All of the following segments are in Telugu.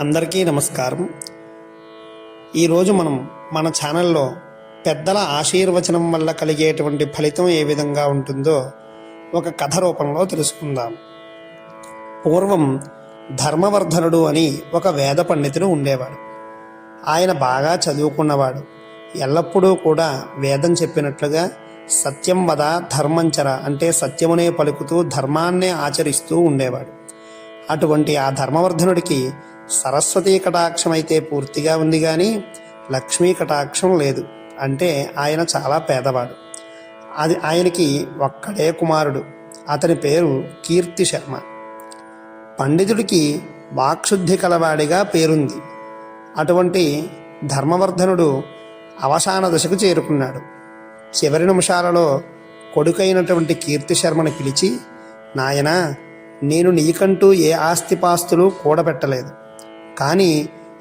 అందరికీ నమస్కారం. ఈరోజు మనం మన ఛానల్లో పెద్దల ఆశీర్వచనం వల్ల కలిగేటువంటి ఫలితం ఏ విధంగా ఉంటుందో ఒక కథ రూపంలో తెలుసుకుందాం. పూర్వం ధర్మవర్ధనుడు అని ఒక వేద పండితుడు ఉండేవాడు. ఆయన బాగా చదువుకున్నవాడు. ఎల్లప్పుడూ కూడా వేదం చెప్పినట్లుగా సత్యం వద ధర్మంచర అంటే సత్యమునే పలుకుతూ ధర్మాన్నే ఆచరిస్తూ ఉండేవాడు. అటువంటి ఆ ధర్మవర్ధనుడికి సరస్వతీ కటాక్షం అయితే పూర్తిగా ఉంది, కానీ లక్ష్మీ కటాక్షం లేదు. అంటే ఆయన చాలా పేదవాడు. ఆయనకి ఒక్కడే కుమారుడు. అతని పేరు కీర్తి శర్మ. పండితుడికి వాక్శుద్ధి కలవాడిగా పేరుంది. అటువంటి ధర్మవర్ధనుడు అవసాన దశకు చేరుకున్నాడు. చివరి నిమిషాలలో కొడుకైనటువంటి కీర్తి శర్మను పిలిచి, నాయనా, నేను నీకంటూ ఏ ఆస్తిపాస్తులు కూడబెట్టలేదు, కానీ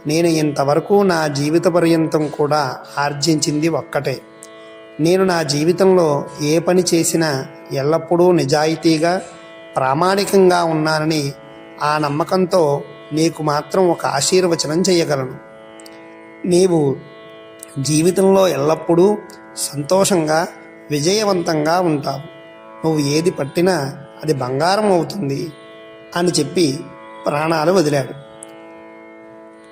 నేను ఇంతవరకు నా జీవిత పర్యంతం కూడా ఆర్జించింది ఒక్కటే. నేను నా జీవితంలో ఏ పని చేసినా ఎల్లప్పుడూ నిజాయితీగా ప్రామాణికంగా ఉన్నానని ఆ నమ్మకంతో నీకు మాత్రం ఒక ఆశీర్వచనం చేయగలను. నీవు జీవితంలో ఎల్లప్పుడూ సంతోషంగా విజయవంతంగా ఉంటావు. నువ్వు ఏది పట్టినా అది బంగారం అవుతుంది అని చెప్పి ప్రాణాలు వదిలాడు.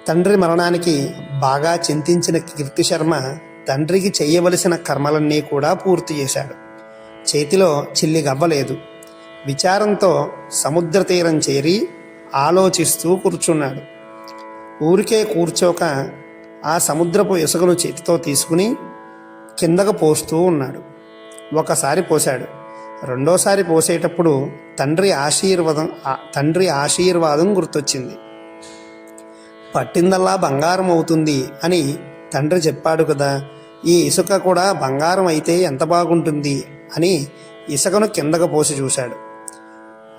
తండ్రి మరణానికి బాగా చింతించిన కీర్తి శర్మ తండ్రికి చేయవలసిన కర్మలన్నీ కూడా పూర్తి చేశాడు. చేతిలో చిల్లి గవ్వలేదు. విచారంతో సముద్ర తీరం చేరి ఆలోచిస్తూ కూర్చున్నాడు. ఊరికే కూర్చోక ఆ సముద్రపు ఇసుకను చేతితో తీసుకుని కిందకు పోస్తూ ఉన్నాడు. ఒకసారి పోశాడు. రెండోసారి పోసేటప్పుడు తండ్రి ఆశీర్వాదం గుర్తొచ్చింది. పట్టిందల్లా బంగారం అవుతుంది అని తండ్రి చెప్పాడు కదా, ఈ ఇసుక కూడా బంగారం అయితే ఎంత బాగుంటుంది అని ఇసుకను కిందకు పోసి చూశాడు.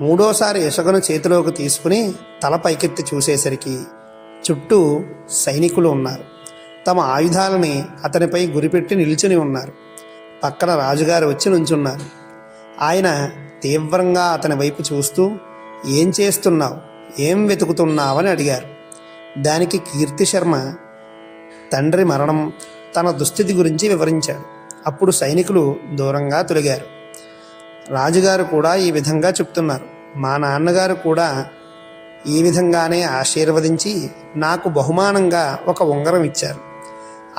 మూడోసారి ఇసుకను చేతిలోకి తీసుకుని తల పైకెత్తి చూసేసరికి చుట్టూ సైనికులు ఉన్నారు. తమ ఆయుధాలని అతనిపై గురిపెట్టి నిల్చుని ఉన్నారు. పక్కన రాజుగారు వచ్చి నుంచున్నారు. ఆయన తీవ్రంగా అతని వైపు చూస్తూ, ఏం చేస్తున్నావు, ఏం వెతుకుతున్నావని అడిగారు. దానికి కీర్తి శర్మ తండ్రి మరణం, తన దుస్థితి గురించి వివరించాడు. అప్పుడు సైనికులు దూరంగా తొలగారు. రాజుగారు కూడా ఈ విధంగా చెప్తున్నారు. మా నాన్నగారు కూడా ఈ విధంగానే ఆశీర్వదించి నాకు బహుమానంగా ఒక ఉంగరం ఇచ్చారు.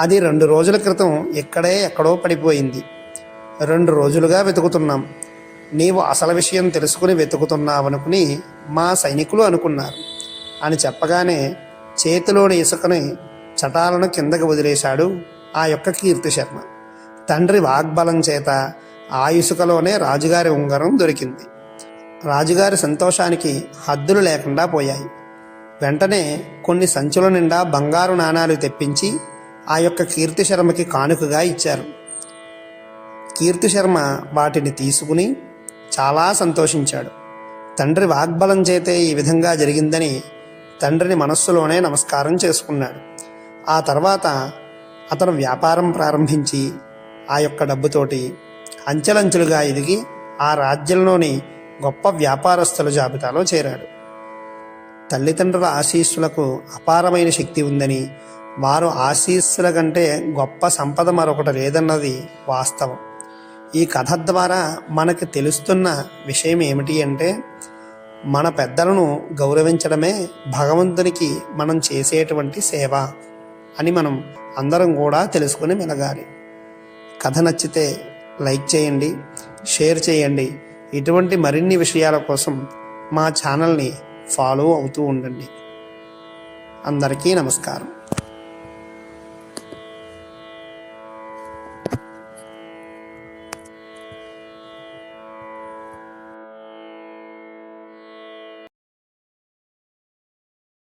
అది 2 రోజుల క్రితం ఎక్కడో పడిపోయింది. 2 రోజులుగా వెతుకుతున్నాం. నీవు అసలు విషయం తెలుసుకుని వెతుకుతున్నావనుకుని మా సైనికులు అనుకున్నారు అని చెప్పగానే చేతిలోని ఇసుకని చటాలను కిందకి వదిలేశాడు ఆ యొక్క కీర్తి శర్మ. తండ్రి వాగ్బలం చేత ఆ ఇసుకలోనే రాజుగారి ఉంగరం దొరికింది. రాజుగారి సంతోషానికి హద్దులు లేకుండా పోయాయి. వెంటనే కొన్ని సంచుల నిండా బంగారు నాణాలు తెప్పించి ఆ యొక్క కీర్తి శర్మకి కానుకగా ఇచ్చారు. కీర్తి శర్మ వాటిని తీసుకుని చాలా సంతోషించాడు. తండ్రి వాగ్బలం చేతే ఈ విధంగా జరిగిందని తండ్రిని మనస్సులోనే నమస్కారం చేసుకున్నాడు. ఆ తర్వాత అతను వ్యాపారం ప్రారంభించి ఆ యొక్క డబ్బుతోటి అంచెలంచెలుగా ఎదిగి ఆ రాజ్యంలోని గొప్ప వ్యాపారస్తుల జాబితాలో చేరాడు. తల్లిదండ్రుల ఆశీస్సులకు అపారమైన శక్తి ఉందని, వారు ఆశీస్సుల కంటే గొప్ప సంపద మరొకటి లేదన్నది వాస్తవం. ఈ కథ ద్వారా మనకు తెలుస్తున్న విషయం ఏమిటి అంటే, మన పెద్దలను గౌరవించడమే భగవంతునికి మనం చేసేటువంటి సేవ అని మనం అందరం కూడా తెలుసుకుని మెలగాలి. కథ నచ్చితే లైక్ చేయండి, షేర్ చేయండి. ఇటువంటి మరిన్ని విషయాల కోసం మా ఛానల్ని ఫాలో అవుతూ ఉండండి. అందరికీ నమస్కారం.